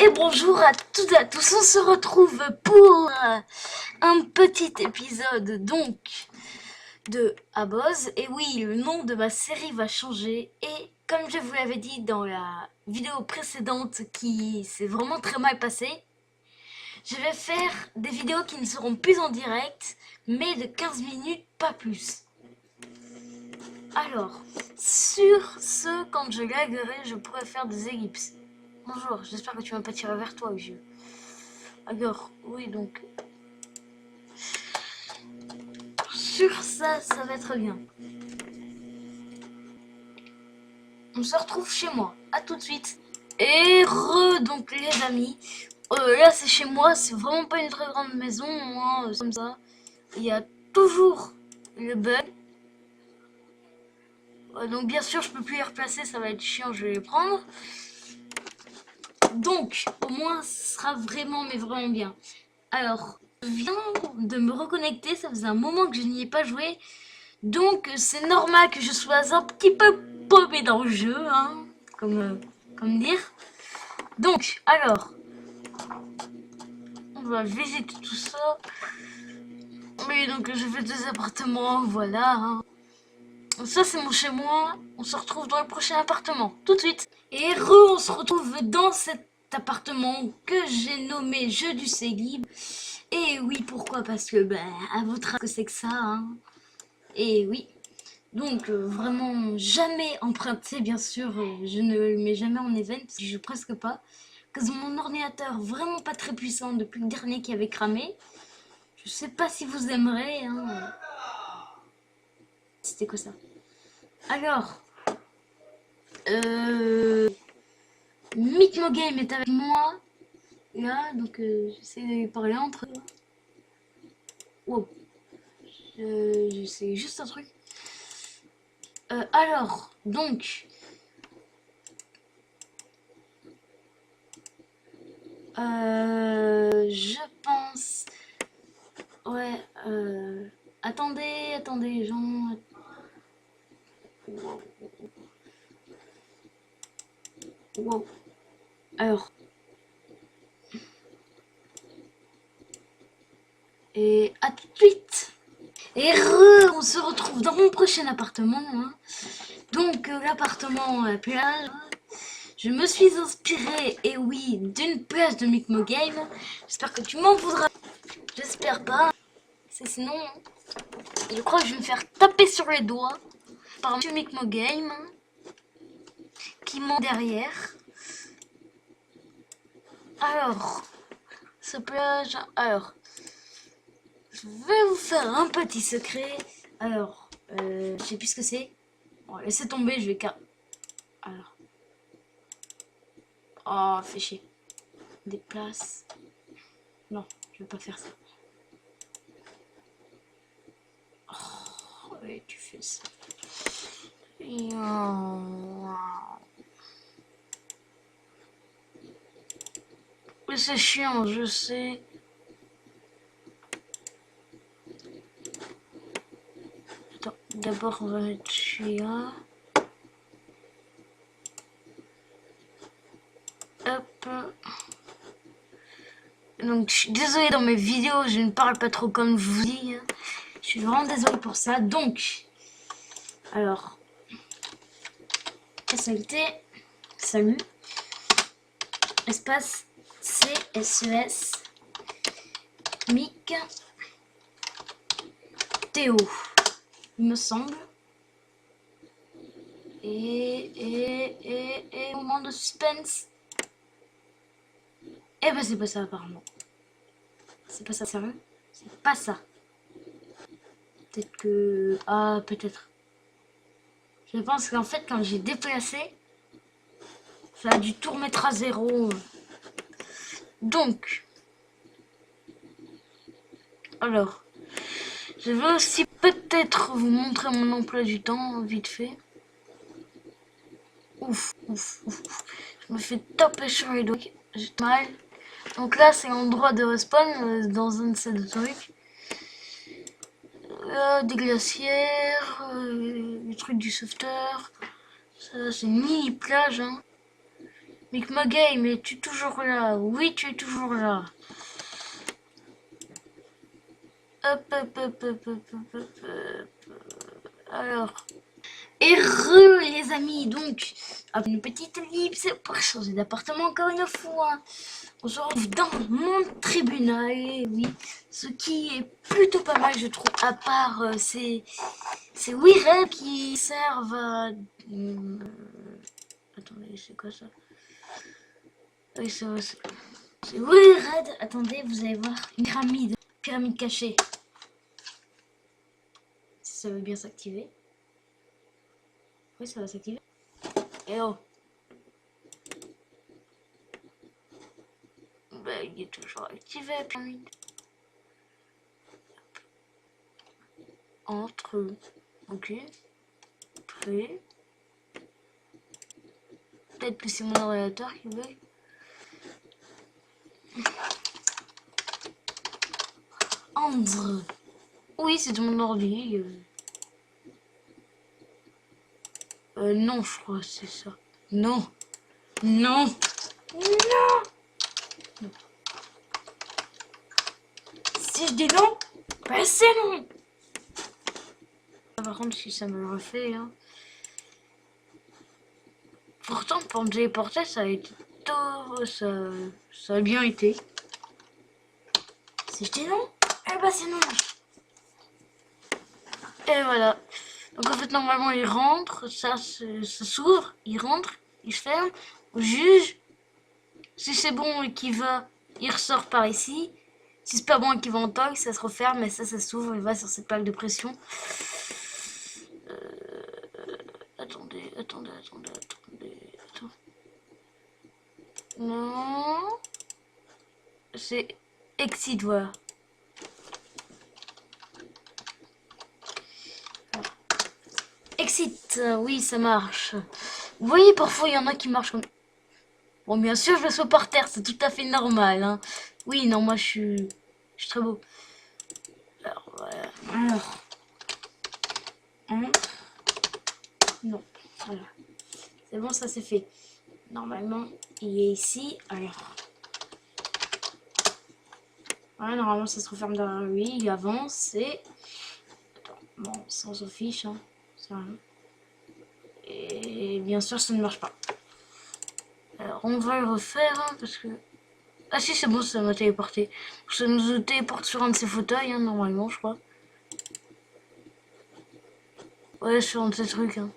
Et bonjour à toutes et à tous, on se retrouve pour un petit épisode donc de Aboz. Et oui, le nom de ma série va changer et comme je vous l'avais dit dans la vidéo précédente qui s'est vraiment très mal passée, je vais faire des vidéos qui ne seront plus en direct mais de 15 minutes, pas plus. Alors, sur ce, quand je laguerai, je pourrais faire des ellipses. Bonjour, j'espère que tu vas pas tirer vers toi, vieux. Alors, oui, donc... Sur ça, ça va être bien. On se retrouve chez moi. À tout de suite. Et donc les amis. Là, c'est chez moi. C'est vraiment pas une très grande maison, hein, comme ça. Il y a toujours le bug. Donc bien sûr, je peux plus les replacer. Ça va être chiant, je vais les prendre. Donc, au moins, ce sera vraiment, mais vraiment bien. Alors, je viens de me reconnecter. Ça faisait un moment que je n'y ai pas joué. Donc, c'est normal que je sois un petit peu paumé dans le jeu, hein, comme dire. Donc, alors, on va visiter tout ça. Oui, donc je fais deux appartements, voilà. Hein. Ça, c'est mon chez-moi. On se retrouve dans le prochain appartement, tout de suite. Et on se retrouve dans cet appartement que j'ai nommé Jeu du Célib. Et oui, pourquoi? Parce que, ben, à votre avis, que c'est que ça, hein. Et oui. Donc, vraiment, jamais emprunté, bien sûr. Je ne le mets jamais en event, je joue presque pas. Parce que mon ordinateur, vraiment pas très puissant depuis le dernier qui avait cramé. Je sais pas si vous aimerez, hein. C'était quoi ça? Alors, Micmogame est avec moi. Là, donc j'essaie de lui parler entre eux. Wow. C'est juste un truc. Alors, donc... je pense... Ouais, attendez les gens... Wow. Wow. Alors... Et à tout de suite. Et on se retrouve dans mon prochain appartement. Hein. Donc l'appartement plage. Je me suis inspirée, et oui, d'une plage de Micmogame. J'espère que tu m'en voudras. J'espère pas. Sinon, je crois que je vais me faire taper sur les doigts par M. Micmogame qui m'en derrière. Alors, ce plage. Alors, je vais vous faire un petit secret. Alors, je sais plus ce que c'est. Bon, laissez tomber, je vais alors. Oh, fais chier. Déplace. Non, je vais pas faire ça. Oh, ouais, tu fais ça. Mais c'est chiant, je sais. Attends, d'abord on va mettre celui-là. Hop. Donc je suis désolée, dans mes vidéos, je ne parle pas trop comme je vous dis. Je suis vraiment désolée pour ça. Donc, alors, salut, espace CSES, Mic, Théo, il me semble. Et moment de suspense. Eh ben c'est pas ça apparemment. C'est pas ça, sérieux? C'est pas ça. Peut-être que... Ah, peut-être. Je pense qu'en fait, quand j'ai déplacé, ça a dû tout remettre à zéro. Donc... Alors... Je vais aussi peut-être vous montrer mon emploi du temps, vite fait. Ouf. Je me fais taper sur les doigts. J'ai mal. Donc là, c'est l'endroit de respawn dans un de ces deux trucs. Des glacières, les trucs du sauveteur. Ça, c'est une mini plage. Hein. Micmogame, es-tu toujours là? Oui, tu es toujours là. Hop, hop, hop, hop, hop, hop, hop, hop. Alors, heureux les amis, donc, après une petite ellipse pour changer d'appartement encore une fois. On se retrouve dans mon tribunal, et oui, ce qui est plutôt pas mal je trouve, à part ces WeRed qui servent à... attendez, c'est quoi ça? Oui, c'est WeRed, attendez, vous allez voir, une pyramide cachée. Ça veut bien s'activer. Oui, ça va s'activer. Et oh, ben, il est toujours activé, pyramide. Entre, ok, prêt. Peut-être que c'est mon ordinateur qui bug. Andre. Oui, c'est mon ordi. Non, je crois, c'est ça. Non. Non. Non. Non. Si je dis non, ben c'est non. Par contre, si ça me le refait, hein. Pourtant, pour me téléporter, ça a été tôt, ça a bien été. Si je dis non, eh ben c'est non. Et voilà. Donc en fait, normalement, il rentre, ça s'ouvre, il rentre, il se ferme, on juge. Si c'est bon et qu'il va, il ressort par ici. Si c'est pas bon et qu'il va en toile, ça se referme et ça s'ouvre, il va sur cette plaque de pression. Attendez. Non. C'est exit, voilà. Exit, oui, ça marche. Vous voyez, parfois, il y en a qui marchent comme... Bon, bien sûr, je me sois par terre, c'est tout à fait normal, hein. Oui, non, moi, je suis très beau. Alors, voilà. Alors, non, voilà. C'est bon, ça c'est fait. Normalement, il est ici. Alors, voilà, normalement, ça se referme derrière lui. Il avance et... Attends, bon, ça on s'en fiche, hein. C'est rien. Et bien sûr, ça ne marche pas. Alors, on va le refaire, hein, parce que... Ah si, c'est bon, ça m'a téléporté. Ça nous téléporte sur un de ces fauteuils, hein, normalement, je crois. Ouais, sur un de ces trucs, hein.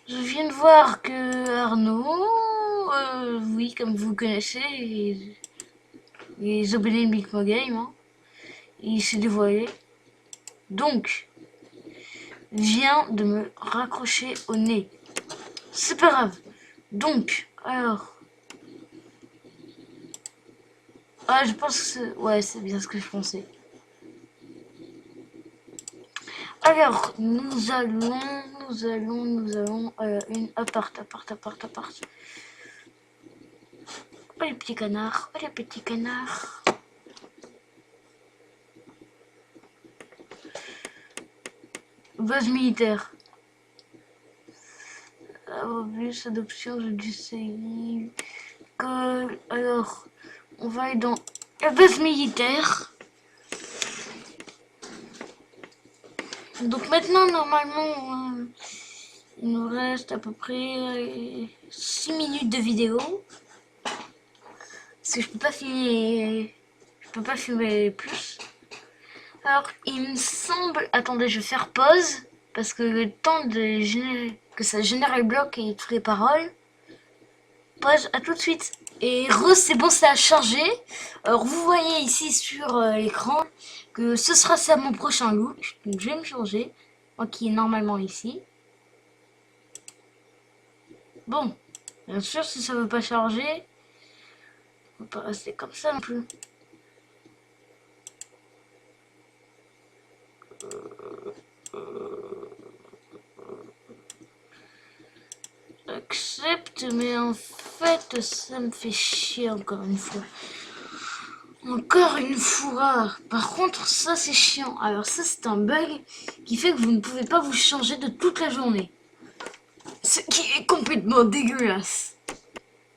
Je viens de voir que Arnaud, oui, comme vous connaissez, les abonnés de Micmogame, hein, il s'est dévoilé. Donc, vient de me raccrocher au nez. C'est pas grave. Donc, alors... Ah, je pense que c'est... Ouais, c'est bien ce que je pensais. Alors, nous allons... une appart. Oh les petits canards, Base militaire. Plus adoption de DCI. Alors, on va aller dans la base militaire. Donc maintenant, normalement, il nous reste à peu près 6 minutes de vidéo. Parce que je peux pas filmer plus. Alors, il me semble... Attendez, je vais faire pause. Parce que le temps de générer... que ça génère le bloc et toutes les paroles. Pause, à tout de suite. Et c'est bon, ça a chargé. Alors, vous voyez ici sur l'écran que ce sera ça mon prochain look. Donc, je vais me changer. Moi qui est normalement ici. Bon, bien sûr, si ça veut pas charger, on peut pas rester comme ça non plus. J'accepte, mais en fait, ça me fait chier encore une fois. Encore une fois. Par contre, ça c'est chiant. Alors ça c'est un bug qui fait que vous ne pouvez pas vous changer de toute la journée. Ce qui est complètement dégueulasse.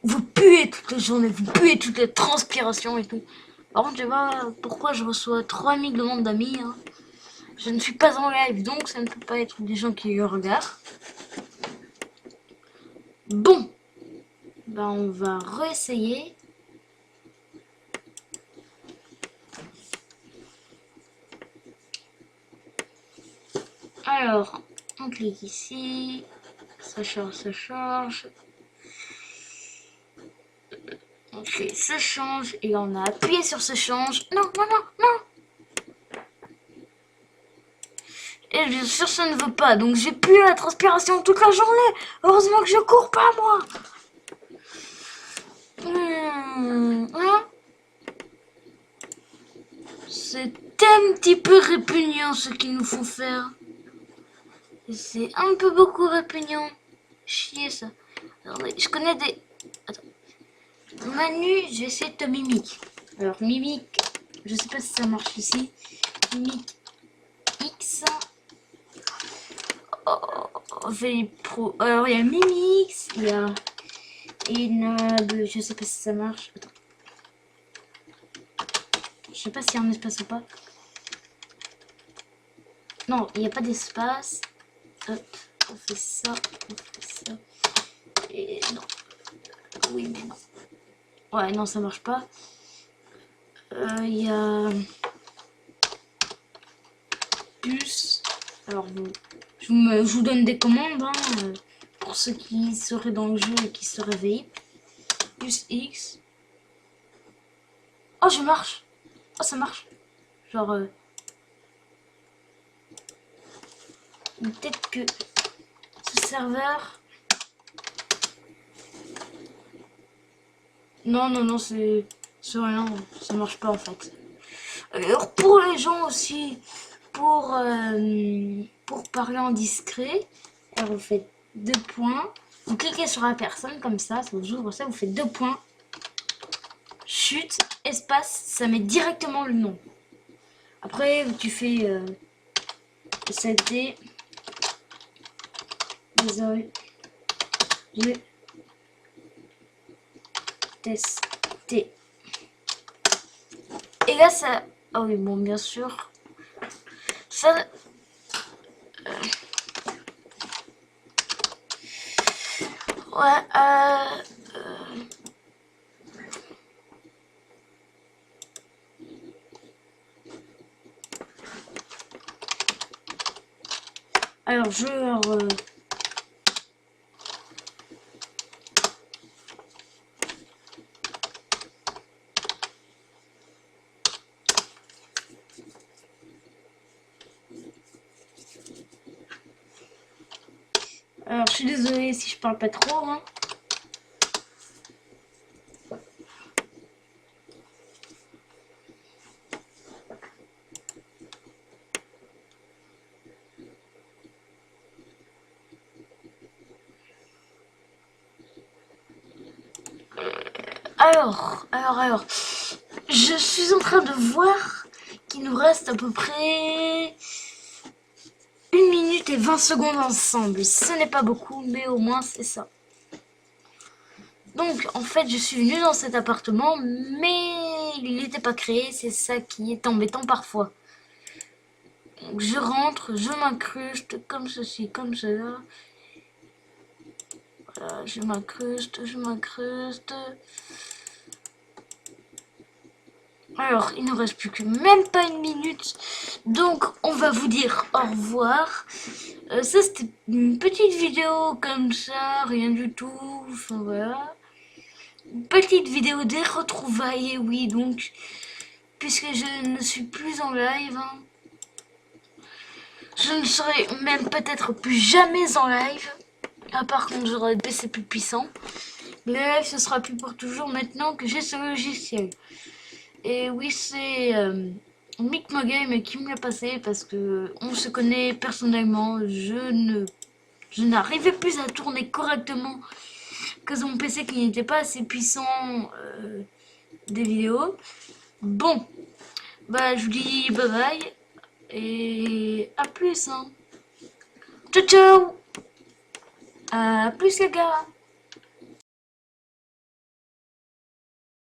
Vous puez toute la journée, vous puez toute la transpiration et tout. Par contre, je sais pas pourquoi je reçois 3000 demandes d'amis. Hein. Je ne suis pas en live, donc ça ne peut pas être des gens qui regardent. Bon. Ben, on va réessayer. Alors, on clique ici. Ça charge, ça charge. Ok, ça change. Et on a appuyé sur ce change. Non, non, non, non. Et bien sûr, ça ne veut pas. Donc, j'ai plus la transpiration toute la journée. Heureusement que je cours pas, moi. Hein? C'est un petit peu répugnant ce qu'ils nous font faire. C'est un peu beaucoup répugnant. Chier ça. Attendez, je connais des... Attends. Manu, j'essaie de te mimique. Alors, mimique, je sais pas si ça marche ici. Mimique X. Oh, Pro. Alors, il y a Mimix, il y a Enable, je sais pas si ça marche. Attends. Je sais pas s'il y a un espace ou pas. Non, il n'y a pas d'espace. Hop, on fait ça, on fait ça. Et non. Oui, mais non. Ouais, non, ça marche pas. Il y a... Plus. Alors, bon, je vous donne des commandes, hein, pour ceux qui seraient dans le jeu et qui se réveillent. Plus X. Oh, je marche. Oh, ça marche. Genre... peut-être que ce serveur... Non, non, non, c'est rien. Ça marche pas, en fait. Alors, pour les gens aussi, pour parler en discret, alors vous faites 2 points. Vous cliquez sur la personne comme ça vous ouvre ça, vous faites 2 points. Chute, espace, ça met directement le nom. Après, tu fais SLT. Désolé. J'ai testé. Et là, ça... Ah oui, bon, bien sûr. Ça... Ouais, alors, je... Alors, je suis désolée si je parle pas trop, hein. Alors, je suis en train de voir qu'il nous reste à peu près 1 minute et 20 secondes ensemble. Ce n'est pas beaucoup, mais au moins c'est ça. Donc, en fait, je suis venue dans cet appartement, mais il n'était pas créé. C'est ça qui est embêtant parfois. Donc, je rentre, je m'incruste comme ceci, comme cela. Voilà, je m'incruste, je m'incruste. Alors, il ne reste plus que même pas 1 minute. Donc, on va vous dire au revoir. Ça, c'était une petite vidéo comme ça, rien du tout. Enfin, voilà. Une petite vidéo des retrouvailles, et oui, donc, puisque je ne suis plus en live, hein, je ne serai même peut-être plus jamais en live. À part quand j'aurai des PC plus puissants. Le live, ce sera plus pour toujours maintenant que j'ai ce logiciel. Et oui, c'est MicMoGame qui me l'a passé parce que on se connaît personnellement. Je n'arrivais plus à tourner correctement que mon PC qui n'était pas assez puissant des vidéos. Bon, bah je vous dis bye bye et à plus. Hein. Ciao ciao. À plus les gars.